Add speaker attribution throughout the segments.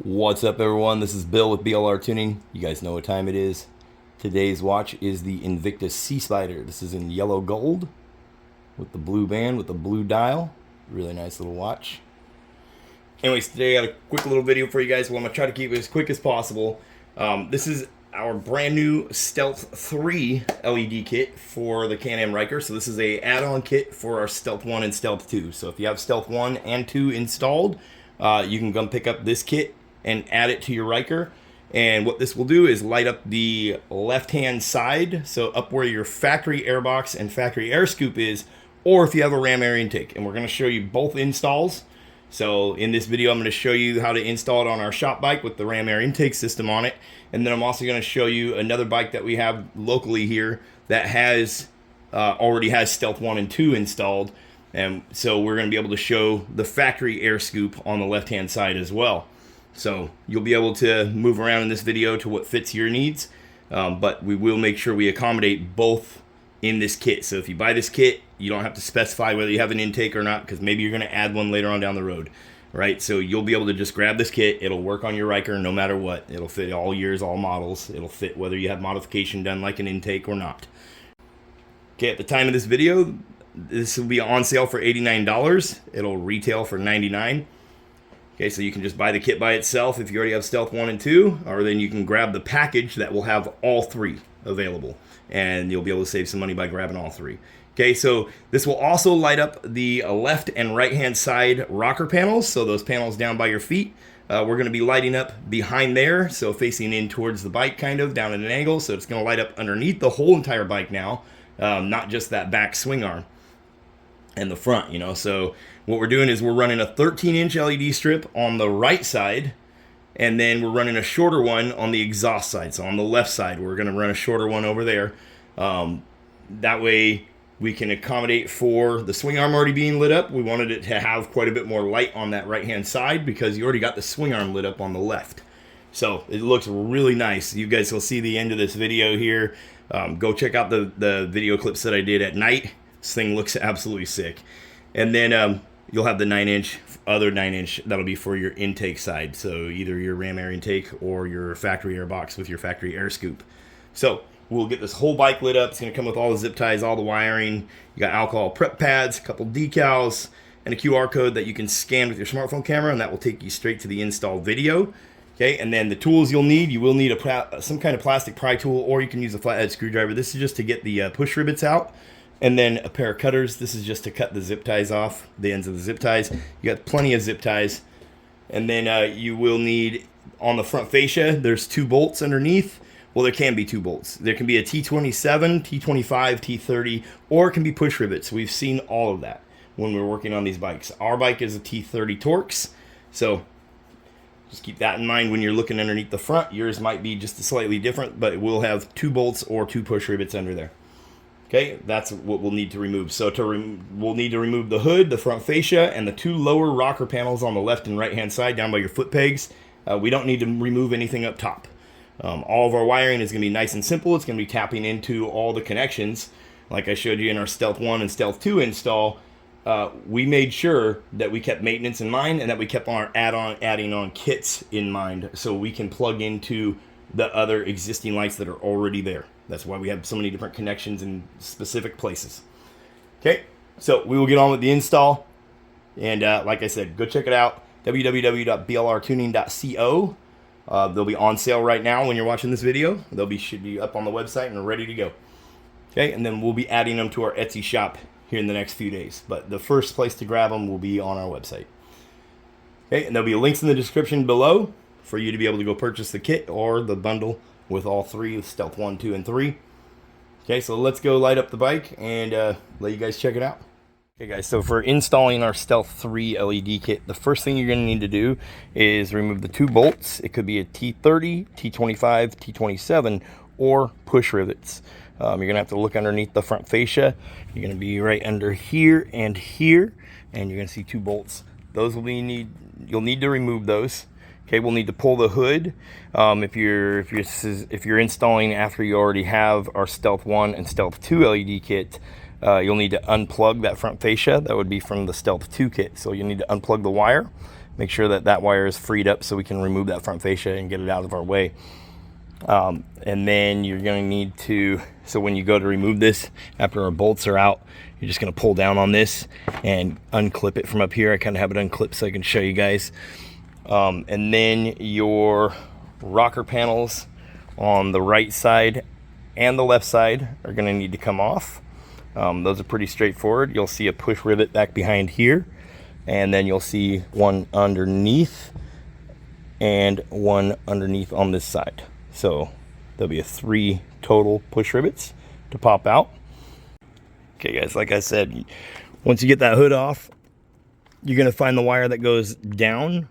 Speaker 1: What's up, everyone? This is Bill with BLR Tuning. You guys know what time it is. Today's watch is the Invictus Sea Spider. This is in yellow gold with the blue band, with the blue dial. Really nice little watch. Anyways, today I got a quick little video for you guys. Well, I'm going to try to keep it as quick as possible. This is our brand new Stealth 3 LED kit for the Can-Am Ryker. So this is a add-on kit for our Stealth 1 and Stealth 2. So if you have Stealth 1 and 2 installed, you can come pick up this kit and add it to your Ryker. And what this will do is light up the left-hand side, so up where your factory airbox and factory air scoop is, or if you have a ram air intake. And we're going to show you both installs. So in this video, I'm going to show you how to install it on our shop bike with the ram air intake system on it. And then I'm also going to show you another bike that we have locally here that has already has Stealth 1 and 2 installed. And so we're going to be able to show the factory air scoop on the left-hand side as well. So you'll be able to move around in this video to what fits your needs, but we will make sure we accommodate both in this kit. So if you buy this kit, you don't have to specify whether you have an intake or not, because maybe you're going to add one later on down the road, right? So you'll be able to just grab this kit. It'll work on your Ryker no matter what. It'll fit all years, all models. It'll fit whether you have modification done like an intake or not. Okay, at the time of this video, this will be on sale for $89. It'll retail for $99. Okay, so you can just buy the kit by itself if you already have Stealth 1 and 2, or then you can grab the package that will have all three available, and you'll be able to save some money by grabbing all three. Okay, so this will also light up the left and right-hand side rocker panels, so those panels down by your feet. We're going to be lighting up behind there, so facing in towards the bike, kind of, down at an angle, so it's going to light up underneath the whole entire bike now, not just that back swing arm and the front, you know. So what we're doing is we're running a 13-inch LED strip on the right side, and then we're running a shorter one on the exhaust side. So on the left side, we're going to run a shorter one over there. That way we can accommodate for the swing arm already being lit up. We wanted it to have quite a bit more light on that right-hand side because you already got the swing arm lit up on the left. So it looks really nice. You guys will see the end of this video here. Go check out the video clips that I did at night. This thing looks absolutely sick. And then you'll have the 9-inch, other 9-inch, that'll be for your intake side. So either your ram air intake or your factory air box with your factory air scoop. So we'll get this whole bike lit up. It's going to come with all the zip ties, all the wiring. You got alcohol prep pads, a couple decals, and a QR code that you can scan with your smartphone camera, and that will take you straight to the install video. Okay, and then the tools you'll need, you will need some kind of plastic pry tool, or you can use a flathead screwdriver. This is just to get the push rivets out. And then a pair of cutters. This is just to cut the zip ties off, the ends of the zip ties. You got plenty of zip ties. And then you will need, on the front fascia, there's 2 bolts underneath. Well, there can be 2 bolts. There can be a T27, T25, T30, or it can be push rivets. We've seen all of that when we're working on these bikes. Our bike is a T30 Torx, so just keep that in mind when you're looking underneath the front. Yours might be just slightly different, but it will have 2 bolts or 2 push rivets under there. Okay, that's what we'll need to remove. So we'll need to remove the hood, the front fascia, and the 2 lower rocker panels on the left and right-hand side down by your foot pegs. We don't need to remove anything up top. All of our wiring is going to be nice and simple. It's going to be tapping into all the connections. Like I showed you in our Stealth 1 and Stealth 2 install, we made sure that we kept maintenance in mind and that we kept our adding on kits in mind so we can plug into the other existing lights that are already there. That's why we have so many different connections in specific places. Okay, so we will get on with the install. And like I said, go check it out, www.blrtuning.co. They'll be on sale right now when you're watching this video. Should be up on the website and ready to go. Okay, and then we'll be adding them to our Etsy shop here in the next few days. But the first place to grab them will be on our website. Okay, and there'll be links in the description below for you to be able to go purchase the kit or the bundle with all 3, Stealth 1, 2, and 3. Okay, so let's go light up the bike and let you guys check it out. Okay guys, so for installing our Stealth 3 LED kit, the first thing you're going to need to do is remove the 2 bolts. It could be a T30, T25, T27, or push rivets. You're going to have to look underneath the front fascia. You're going to be right under here, and you're going to see 2 bolts. Those will be you'll need to remove those. Okay, we'll need to pull the hood. If you're installing after you already have our Stealth 1 and Stealth 2 LED kit, you'll need to unplug that front fascia. That would be from the Stealth 2 kit. So you'll need to unplug the wire. make sure that that wire is freed up so we can remove that front fascia and get it out of our way. And then you're going to need to, so when you go to remove this, after our bolts are out, you're just going to pull down on this and unclip it from up here. I kind of have it unclipped so I can show you guys. And then your rocker panels on the right side and the left side are going to need to come off. Those are pretty straightforward. You'll see a push rivet back behind here, and then you'll see one underneath and one underneath on this side. So there'll be 3 total push rivets to pop out. Okay guys, like I said, once you get that hood off, you're going to find the wire that goes down,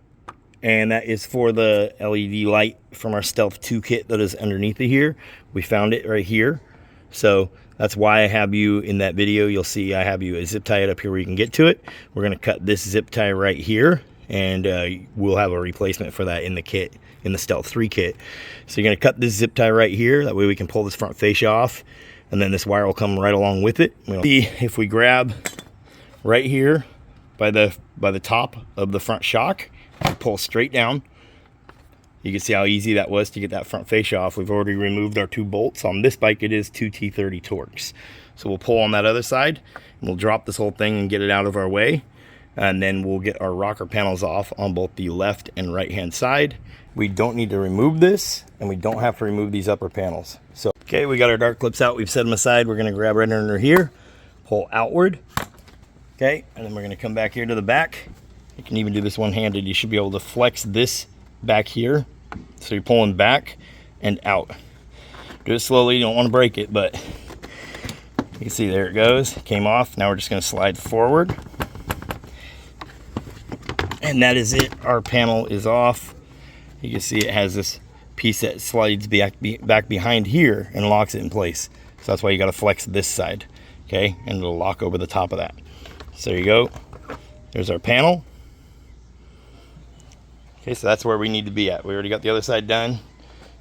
Speaker 1: and that is for the LED light from our Stealth 2 kit that is underneath of here. We found it right here. So that's why I have you in that video. You'll see I have you zip tie it up here where you can get to it. We're going to cut this zip tie right here, and we'll have a replacement for that in the kit, in the Stealth 3 kit. So you're going to cut this zip tie right here. That way we can pull this front fascia off, and then this wire will come right along with it. We'll see if we grab right here by the top of the front shock, pull straight down. You can see how easy that was to get that front fascia off. We've already removed our 2 bolts. On this bike, it is 2 T30 Torx. So we'll pull on that other side, and we'll drop this whole thing and get it out of our way. And then we'll get our rocker panels off on both the left and right hand side. We don't need to remove this, and we don't have to remove these upper panels. So, okay, we got our dart clips out. We've set them aside. We're gonna grab right under here, pull outward. Okay, and then we're gonna come back here to the back. You can even do this one-handed. You should be able to flex this back here. So you're pulling back and out. Do it slowly, you don't want to break it, but you can see there it goes. It came off. Now we're just going to slide forward. And that is it. Our panel is off. You can see it has this piece that slides back behind here and locks it in place. So that's why you got to flex this side. Okay, and it'll lock over the top of that. So there you go. There's our panel. Okay, so that's where we need to be at. We already got the other side done.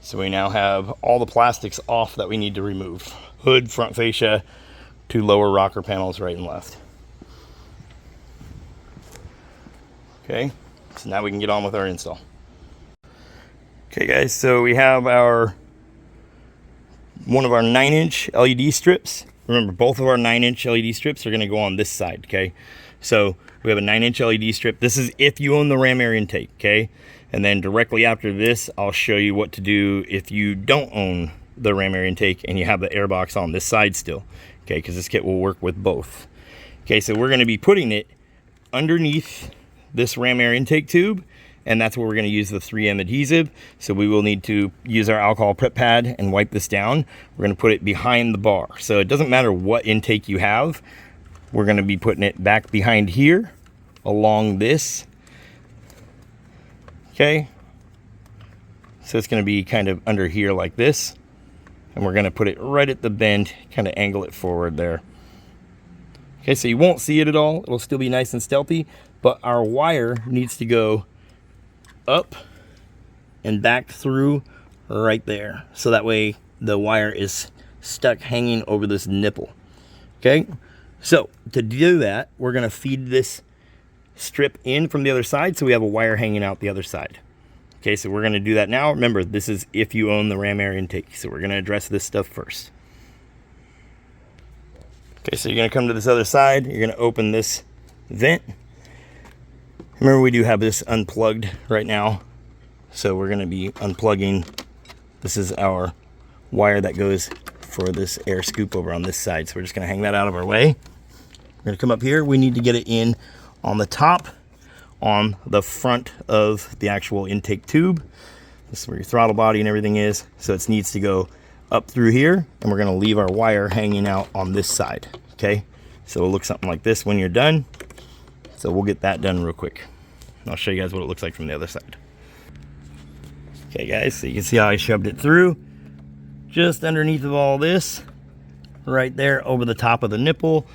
Speaker 1: So we now have all the plastics off that we need to remove. Hood, front fascia, 2 lower rocker panels right and left. Okay, so now we can get on with our install. Okay guys, so we have one of our 9-inch LED strips. Remember, both of our 9-inch LED strips are gonna go on this side, okay? So we have a 9-inch LED strip. This is if you own the ram air intake, okay? And then directly after this, I'll show you what to do if you don't own the ram air intake and you have the airbox on this side still, okay? Because this kit will work with both. Okay, so we're going to be putting it underneath this ram air intake tube, and that's where we're going to use the 3M adhesive. So we will need to use our alcohol prep pad and wipe this down. We're going to put it behind the bar. So it doesn't matter what intake you have. We're going to be putting it back behind here along this. Okay, so it's going to be kind of under here like this, and we're going to put it right at the bend, kind of angle it forward there. Okay, so you won't see it at all. It'll still be nice and stealthy, but our wire needs to go up and back through right there, so that way the wire is stuck hanging over this nipple. Okay, so to do that, we're going to feed this strip in from the other side, so we have a wire hanging out the other side. Okay, so we're going to do that now. Remember, this is if you own the ram air intake, so we're going to address this stuff first. Okay, so you're going to come to this other side. You're going to open this vent. Remember, we do have this unplugged right now, so we're going to be unplugging. This is our wire that goes for this air scoop over on this side, so we're just going to hang that out of our way. We're going to come up here. We need to get it in on the top, on the front of the actual intake tube. This is where your throttle body and everything is. So it needs to go up through here, and we're going to leave our wire hanging out on this side. Okay, so it'll look something like this when you're done. So we'll get that done real quick. And I'll show you guys what it looks like from the other side. Okay guys, so you can see how I shoved it through just underneath of all this, right there over the top of the nipple.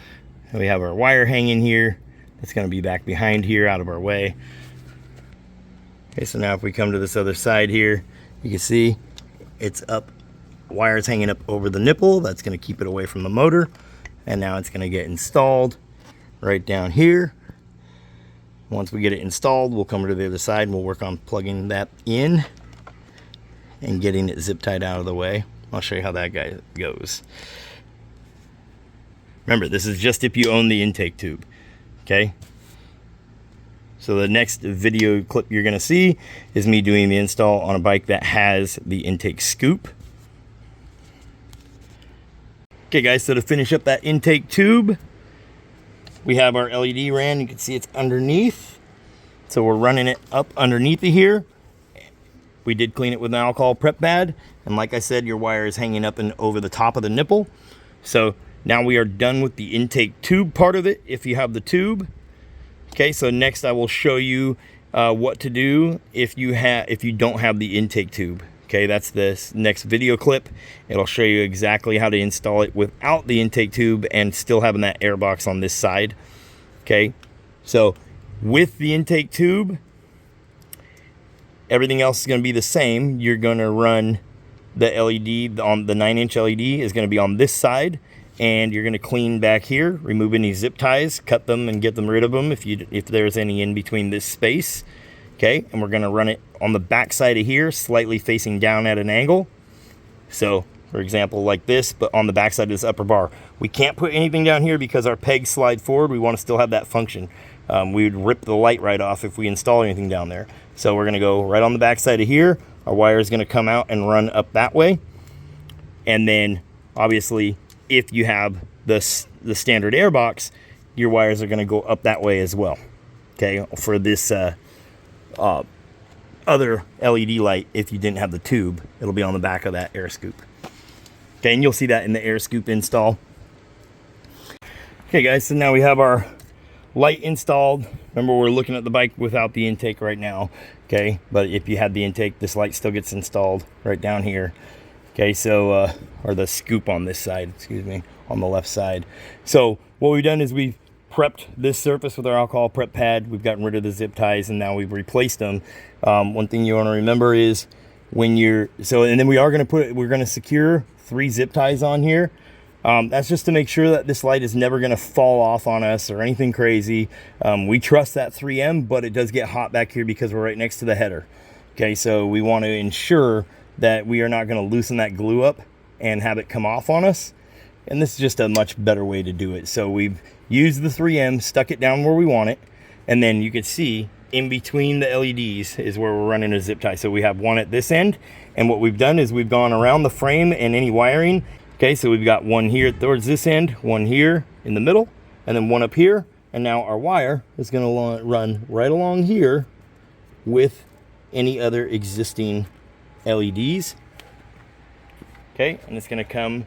Speaker 1: And we have our wire hanging here. It's going to be back behind here, out of our way. Okay, so now if we come to this other side here, you can see it's up, wire's hanging up over the nipple. That's going to keep it away from the motor. And now it's going to get installed right down here. once we get it installed, we'll come to the other side and we'll work on plugging that in and getting it zip tied out of the way. I'll show you how that guy goes. Remember, this is just if you own the intake tube, okay? So the next video clip you're gonna see is me doing the install on a bike that has the intake scoop. Okay guys, so to finish up that intake tube, we have our LED ran. You can see it's underneath. So we're running it up underneath of here. We did clean it with an alcohol prep pad. And like I said, your wire is hanging up and over the top of the nipple. So now we are done with the intake tube part of it, if you have the tube. Okay, so next I will show you what to do if you don't have the intake tube. Okay, that's this next video clip. It'll show you exactly how to install it without the intake tube and still having that air box on this side. Okay, so with the intake tube, everything else is going to be the same. You're going to run the LED on the 9-inch LED is going to be on this side, and you're going to clean back here, remove any zip ties, cut them and get them rid of them if there's any in between this space. Okay, and we're going to run it on the back side of here, slightly facing down at an angle. So for example, like this, but on the back side of this upper bar. We can't put anything down here because our pegs slide forward. We want to still have that function. We would rip the light right off if we install anything down there. So we're going to go right on the back side of here. Our wire is going to come out and run up that way. And then obviously, if you have the standard air box, your wires are going to go up that way as well. Okay, for this other LED light, if you didn't have the tube, it'll be on the back of that air scoop. Okay, and you'll see that in the air scoop install. Okay guys, so now we have our light installed. Remember, we're looking at the bike without the intake right now. Okay, but if you had the intake, this light still gets installed right down here. Okay, so or the scoop on this side, excuse me, on the left side. So what we've done is we've prepped this surface with our alcohol prep pad. We've gotten rid of the zip ties and now we've replaced them. One thing you want to remember is when you're, and then we're going to secure 3 zip ties on here. That's just to make sure that this light is never going to fall off on us or anything crazy. We trust that 3M, but it does get hot back here because we're right next to the header. Okay, so we want to ensure that we are not going to loosen that glue up and have it come off on us. And this is just a much better way to do it. So we've used the 3M, stuck it down where we want it, and then you can see in between the LEDs is where we're running a zip tie. So we have one at this end, and what we've done is we've gone around the frame and any wiring. Okay, so we've got one here towards this end, one here in the middle, and then one up here. And now our wire is going to run right along here with any other existing LEDs. Okay, and it's going to come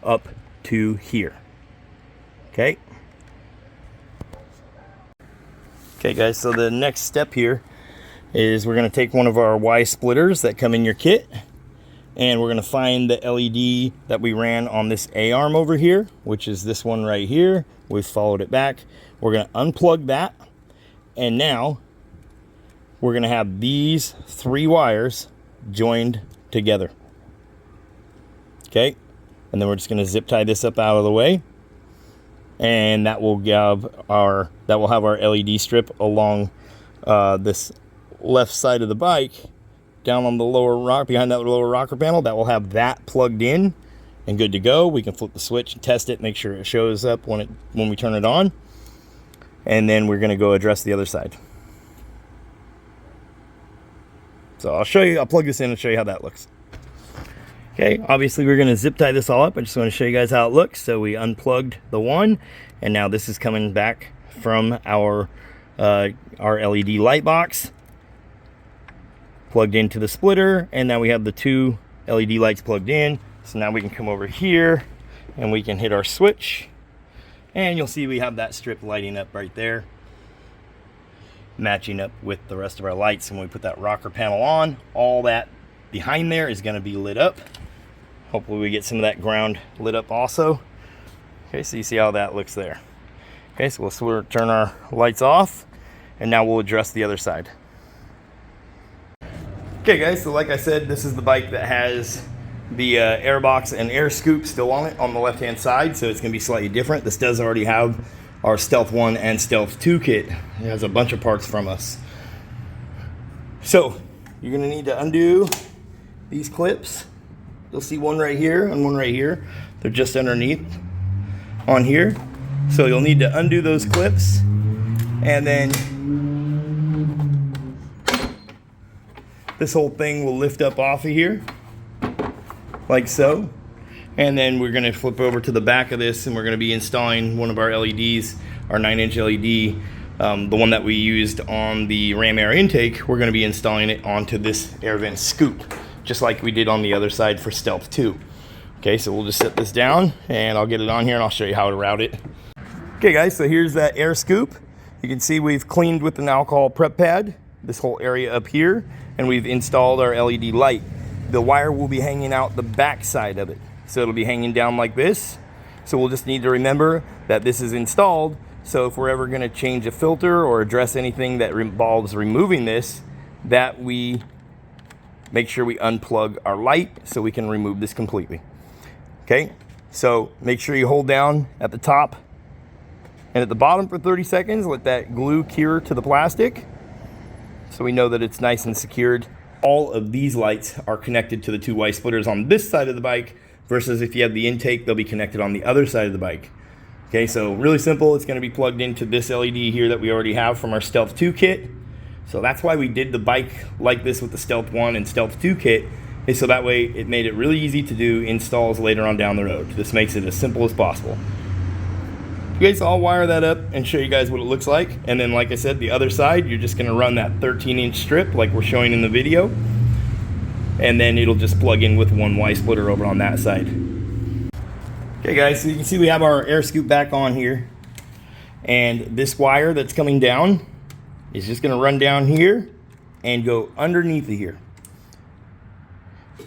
Speaker 1: up to here. Okay. Okay guys, so the next step here is we're going to take one of our Y splitters that come in your kit, and we're going to find the LED that we ran on this A-arm over here, which is this one right here. We've followed it back. We're going to unplug that, and now we're going to have these 3 wires joined together. Okay, and then we're just going to zip tie this up out of the way, and that will have our LED strip along this left side of the bike, down on the lower rock, behind that lower rocker panel. That will have that plugged in and good to go. We can flip the switch and test it, make sure it shows up when we turn it on, and then we're going to go address the other side. So I'll plug this in and show you how that looks. Okay, obviously we're going to zip tie this all up. I just want to show you guys how it looks. So we unplugged the one, and now this is coming back from our LED light box, plugged into the splitter, and now we have the 2 LED lights plugged in. So now we can come over here and we can hit our switch, and you'll see we have that strip lighting up right there, matching up with the rest of our lights. And when we put that rocker panel on, all that behind there is going to be lit up. Hopefully we get some of that ground lit up also. Okay, so you see how that looks there. Okay, so we'll turn our lights off, and now we'll address the other side. Okay guys, so like I said, this is the bike that has the air box and air scoop still on it on the left hand side, so it's going to be slightly different. This does already have our Stealth 1 and Stealth 2 kit. It has a bunch of parts from us. So you're gonna need to undo these clips. You'll see one right here and one right here. They're just underneath on here. So you'll need to undo those clips, and then this whole thing will lift up off of here like so. And then we're gonna flip over to the back of this, and we're gonna be installing one of our LEDs, our 9-inch LED, the one that we used on the ram air intake. We're gonna be installing it onto this air vent scoop, just like we did on the other side for Stealth 2. Okay, so we'll just set this down, and I'll get it on here, and I'll show you how to route it. Okay guys, so here's that air scoop. You can see we've cleaned with an alcohol prep pad this whole area up here, and we've installed our LED light. The wire will be hanging out the back side of it. So it'll be hanging down like this. So we'll just need to remember that this is installed. So if we're ever gonna change a filter or address anything that involves removing this, that we make sure we unplug our light so we can remove this completely. Okay, so make sure you hold down at the top and at the bottom for 30 seconds. Let that glue cure to the plastic so we know that it's nice and secured. All of these lights are connected to the two Y splitters on this side of the bike, versus if you have the intake, they'll be connected on the other side of the bike. Okay, so really simple. It's going to be plugged into this LED here that we already have from our Stealth 2 kit. So that's why we did the bike like this with the Stealth 1 and Stealth 2 kit, is so that way it made it really easy to do installs later on down the road. This makes it as simple as possible. Okay, so I'll wire that up and show you guys what it looks like. And then, like I said, the other side, you're just going to run that 13-inch strip like we're showing in the video. And then it'll just plug in with one Y splitter over on that side. Okay guys, so you can see we have our air scoop back on here. And this wire that's coming down is just gonna run down here and go underneath of here.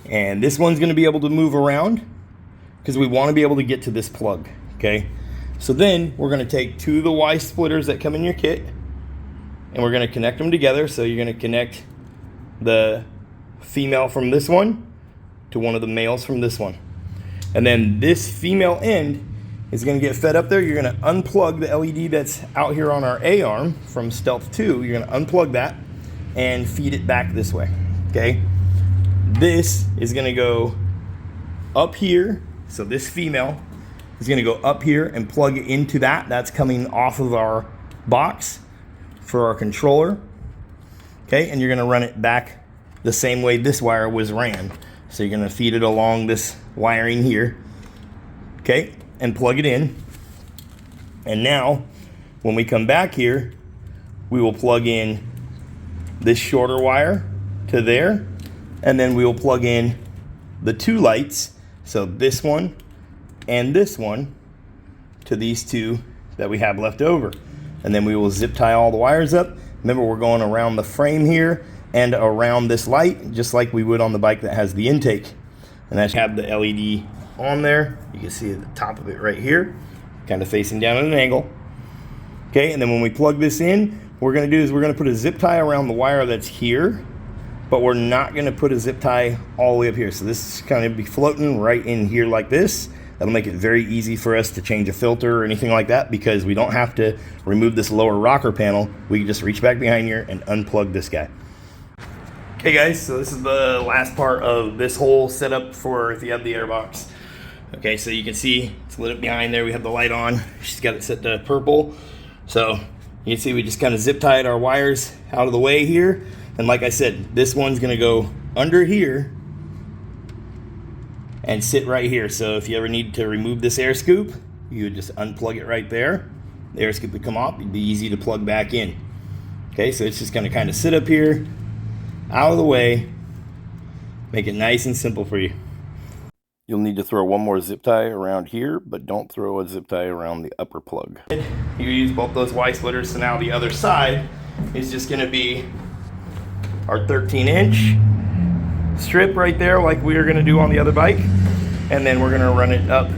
Speaker 1: And this one's gonna be able to move around because we wanna be able to get to this plug, okay? So then we're gonna take two of the Y splitters that come in your kit, and we're gonna connect them together. So you're gonna connect the female from this one to one of the males from this one, and then this female end is going to get fed up there. You're going to unplug the LED that's out here on our A arm from Stealth 2. You're going to unplug that and feed it back this way. Okay, this is going to go up here, so this female is going to go up here and plug into that. That's coming off of our box for our controller. Okay, and you're going to run it back the same way this wire was ran. So you're gonna feed it along this wiring here, okay, and plug it in. And now, when we come back here, we will plug in this shorter wire to there, and then we will plug in the two lights, so this one and this one, to these two that we have left over. And then we will zip tie all the wires up. Remember, we're going around the frame here and around this light, just like we would on the bike that has the intake. And I have the LED on there. You can see at the top of it right here, kind of facing down at an angle. Okay, and then when we plug this in, what we're gonna do is we're gonna put a zip tie around the wire that's here, but we're not gonna put a zip tie all the way up here. So this is kind of be floating right in here like this. That'll make it very easy for us to change a filter or anything like that, because we don't have to remove this lower rocker panel. We can just reach back behind here and unplug this guy. Okay guys, so this is the last part of this whole setup for if you have the airbox. Okay, so you can see it's lit up behind there. We have the light on. She's got it set to purple. So you can see we just kind of zip tied our wires out of the way here. And like I said, this one's gonna go under here and sit right here. So if you ever need to remove this air scoop, you would just unplug it right there. The air scoop would come off. It'd be easy to plug back in. Okay, so it's just gonna kind of sit up here, out of the way, make it nice and simple for you. You'll need to throw one more zip tie around here, but don't throw a zip tie around the upper plug. You use both those Y splitters, so now the other side is just gonna be our 13-inch strip right there, like we were gonna do on the other bike. And then we're gonna run it up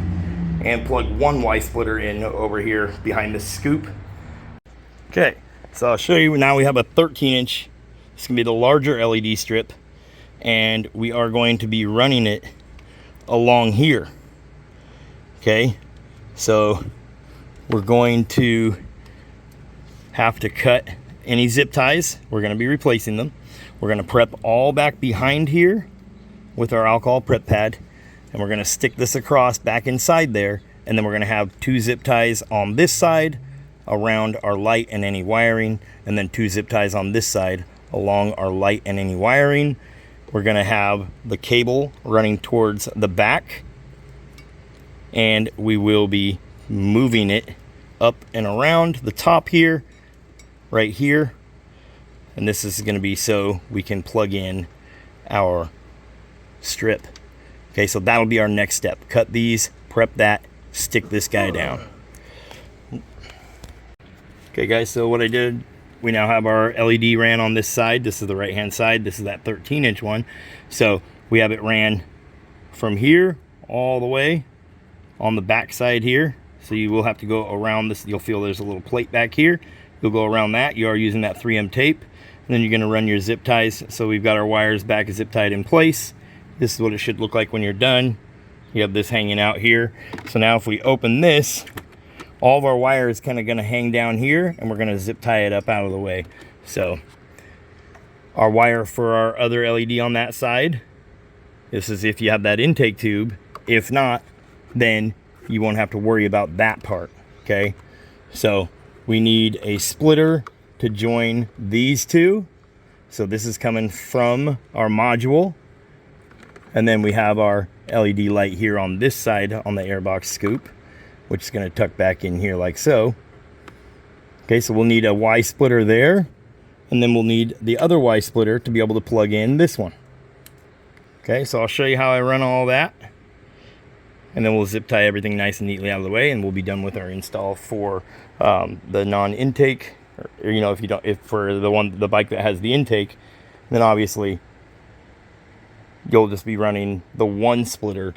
Speaker 1: and plug one Y splitter in over here behind the scoop. Okay, so I'll show you now. We have a 13-inch. It's gonna be the larger LED strip, and we are going to be running it along here. Okay, so we're going to have to cut any zip ties. We're going to be replacing them. We're going to prep all back behind here with our alcohol prep pad, and we're going to stick this across back inside there, and then we're going to have 2 zip ties on this side around our light and any wiring, and then 2 zip ties on this side along our light and any wiring. We're going to have the cable running towards the back, and we will be moving it up and around the top here, right here, and this is going to be so we can plug in our strip. Okay, so that'll be our next step. Cut these, prep that, stick this guy down. Okay guys, so what I did, we now have our LED ran on this side. This is the right hand side. This is that 13-inch one. So we have it ran from here all the way on the back side here. So you will have to go around this. You'll feel there's a little plate back here. You'll go around that. You are using that 3M tape. And then you're going to run your zip ties. So we've got our wires back zip tied in place. This is what it should look like when you're done. You have this hanging out here. So now if we open this, all of our wire is kind of going to hang down here, and we're going to zip tie it up out of the way. So our wire for our other LED on that side, this is if you have that intake tube. If not, then you won't have to worry about that part. Okay, so we need a splitter to join these two. So this is coming from our module, and then we have our LED light here on this side on the airbox scoop, which is going to tuck back in here like so. Okay, so we'll need a Y splitter there, and then we'll need the other Y splitter to be able to plug in this one. Okay, so I'll show you how I run all that, and then we'll zip tie everything nice and neatly out of the way, and we'll be done with our install for the non-intake. Or, you know, if for the bike that has the intake, then obviously you'll just be running the one splitter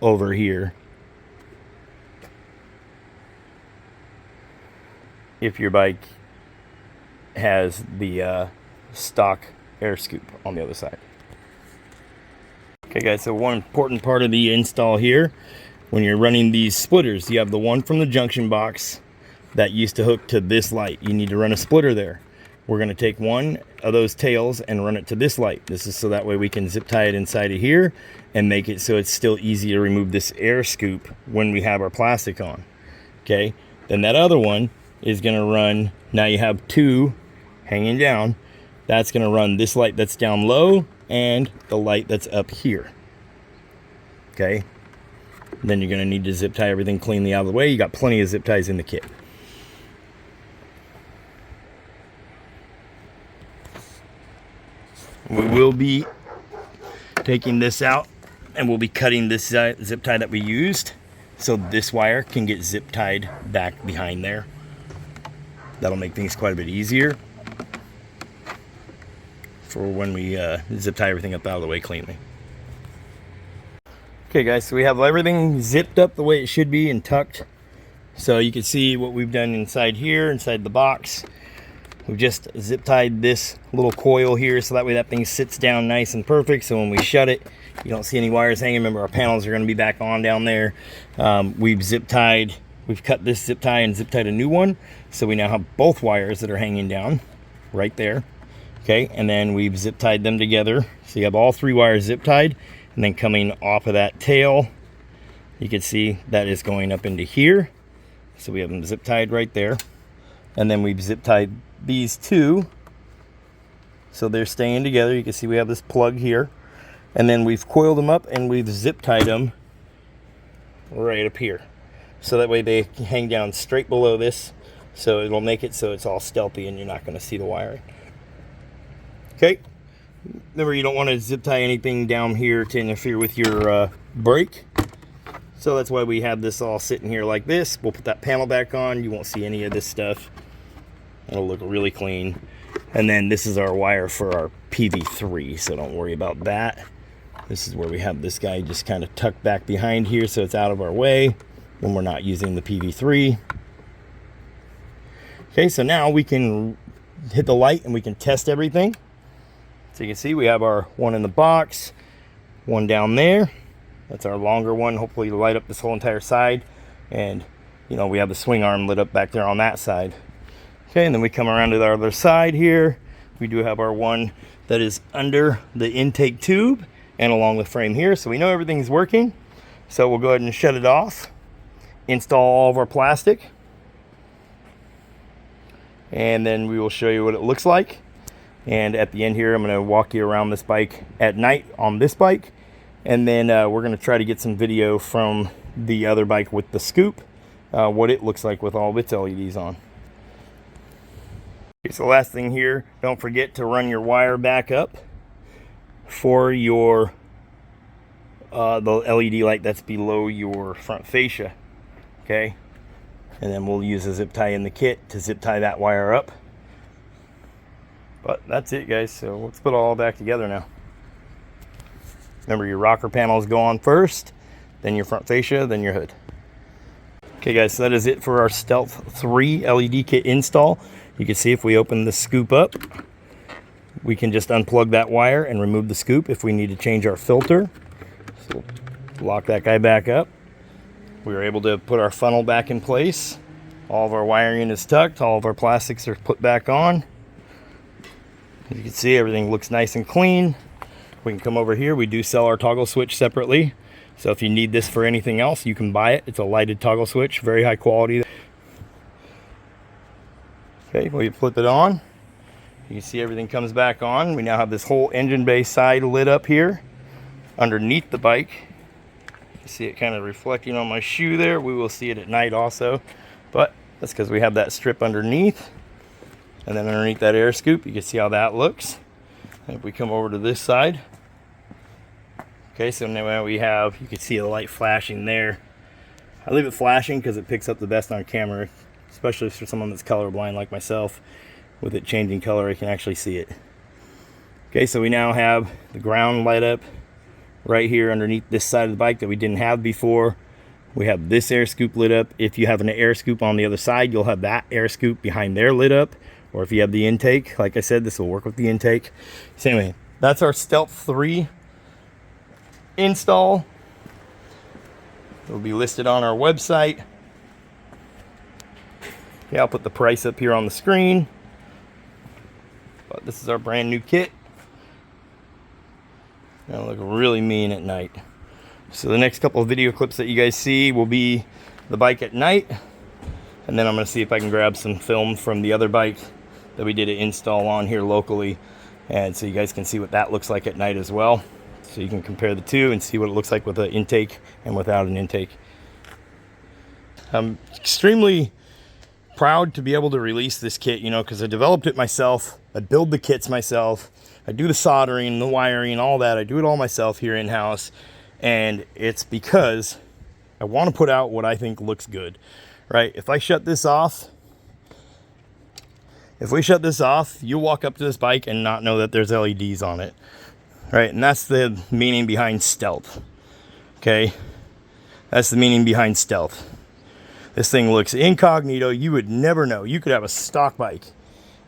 Speaker 1: over here. If your bike has the stock air scoop on the other side. Okay guys, so one important part of the install here, when you're running these splitters, you have the one from the junction box that used to hook to this light. You need to run a splitter there. We're going to take one of those tails and run it to this light. This is so that way we can zip tie it inside of here and make it so it's still easy to remove this air scoop when we have our plastic on. Okay, then that other one is going to run, now you have 2 hanging down, that's going to run this light that's down low and the light that's up here. Okay, then you're going to need to zip tie everything cleanly out of the way. You got plenty of zip ties in the kit. We will be taking this out, and we'll be cutting this zip tie that we used so this wire can get zip tied back behind there. That'll make things quite a bit easier for when we zip tie everything up out of the way cleanly. Okay guys, so we have everything zipped up the way it should be and tucked. So you can see what we've done inside here, inside the box. We've just zip tied this little coil here so that way that thing sits down nice and perfect. So when we shut it, you don't see any wires hanging. Remember, our panels are going to be back on down there. We've cut this zip tie and zip tied a new one. So we now have both wires that are hanging down right there. Okay, and then we've zip tied them together. So you have all 3 wires zip tied, and then coming off of that tail, you can see that is going up into here. So we have them zip tied right there. And then we've zip tied these 2 so they're staying together. You can see we have this plug here, and then we've coiled them up and we've zip tied them right up here so that way they hang down straight below this, so it'll make it so it's all stealthy and you're not going to see the wiring. Okay, remember, you don't want to zip tie anything down here to interfere with your brake, so that's why we have this all sitting here like this. We'll put that panel back on. You won't see any of this stuff. It'll look really clean. And then this is our wire for our PV3, so don't worry about that. This is where we have this guy just kind of tucked back behind here so it's out of our way when we're not using the PV3. Okay, so now we can hit the light and we can test everything. So you can see we have our one in the box, one down there. That's our longer one, hopefully to light up this whole entire side. And you know, we have the swing arm lit up back there on that side. Okay, and then we come around to the other side here. We do have our one that is under the intake tube and along the frame here, so we know everything's working. So we'll go ahead and shut it off, install all of our plastic, and then we will show you what it looks like. And at the end here, I'm going to walk you around this bike at night on this bike, and then we're going to try to get some video from the other bike with the scoop, what it looks like with all of its LEDs on. Okay, so last thing here, don't forget to run your wire back up for your the LED light that's below your front fascia. Okay, and then we'll use a zip tie in the kit to zip tie that wire up. But that's it, guys, so let's put it all back together now. Remember, your rocker panels go on first, then your front fascia, then your hood. Okay guys, so that is it for our Stealth 3 LED kit install. You can see if we open the scoop up, we can just unplug that wire and remove the scoop if we need to change our filter. So lock that guy back up. We were able to put our funnel back in place. All of our wiring is tucked, all of our plastics are put back on. As you can see, everything looks nice and clean. We can come over here. We do sell our toggle switch separately. So if you need this for anything else, you can buy it. It's a lighted toggle switch, very high quality. Okay, we flip it on. You can see everything comes back on. We now have this whole engine bay side lit up here underneath the bike. You see it kind of reflecting on my shoe there. We will see it at night also, but that's because we have that strip underneath. And then underneath that air scoop, you can see how that looks. And if we come over to this side, okay, so now we have, you can see the light flashing there. I leave it flashing because it picks up the best on camera, especially for someone that's colorblind like myself. With it changing color, I can actually see it. Okay, so we now have the ground light up right here underneath this side of the bike that we didn't have before. We have this air scoop lit up. If you have an air scoop on the other side, you'll have that air scoop behind there lit up. Or if you have the intake, like I said, this will work with the intake. So anyway, that's our Stealth 3 install. It will be listed on our website. Okay, I'll put the price up here on the screen. But this is our brand new kit. It'll look really mean at night. So the next couple of video clips that you guys see will be the bike at night. And then I'm going to see if I can grab some film from the other bike that we did an install on here locally. And so you guys can see what that looks like at night as well. So you can compare the two and see what it looks like with an intake and without an intake. I'm extremely proud to be able to release this kit, you know, because I developed it myself. I build the kits myself. I do the soldering, the wiring, all that. I do it all myself here in-house. And it's because I want to put out what I think looks good, right? If I shut this off, if we shut this off, you'll walk up to this bike and not know that there's LEDs on it, right? And that's the meaning behind Stealth, okay? That's the meaning behind Stealth. This thing looks incognito. You would never know. You could have a stock bike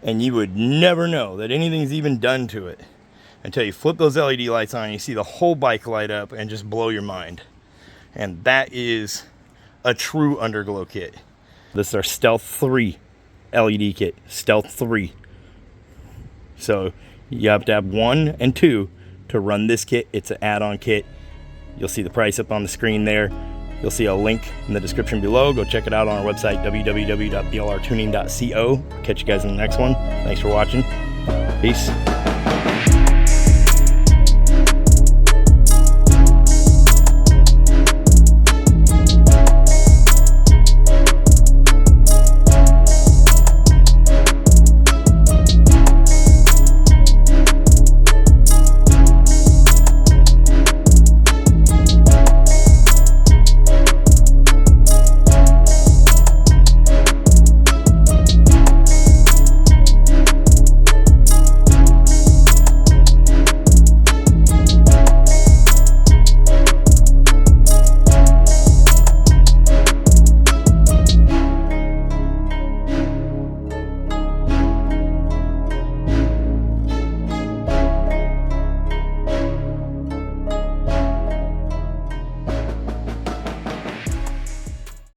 Speaker 1: and you would never know that anything's even done to it until you flip those LED lights on and you see the whole bike light up and just blow your mind. And that is a true underglow kit. This is our Stealth 3 LED kit, Stealth 3. So you have to have 1 and 2 to run this kit. It's an add-on kit. You'll see the price up on the screen there. You'll see a link in the description below. Go check it out on our website, www.blrtuning.co. Catch you guys in the next one. Thanks for watching. Peace.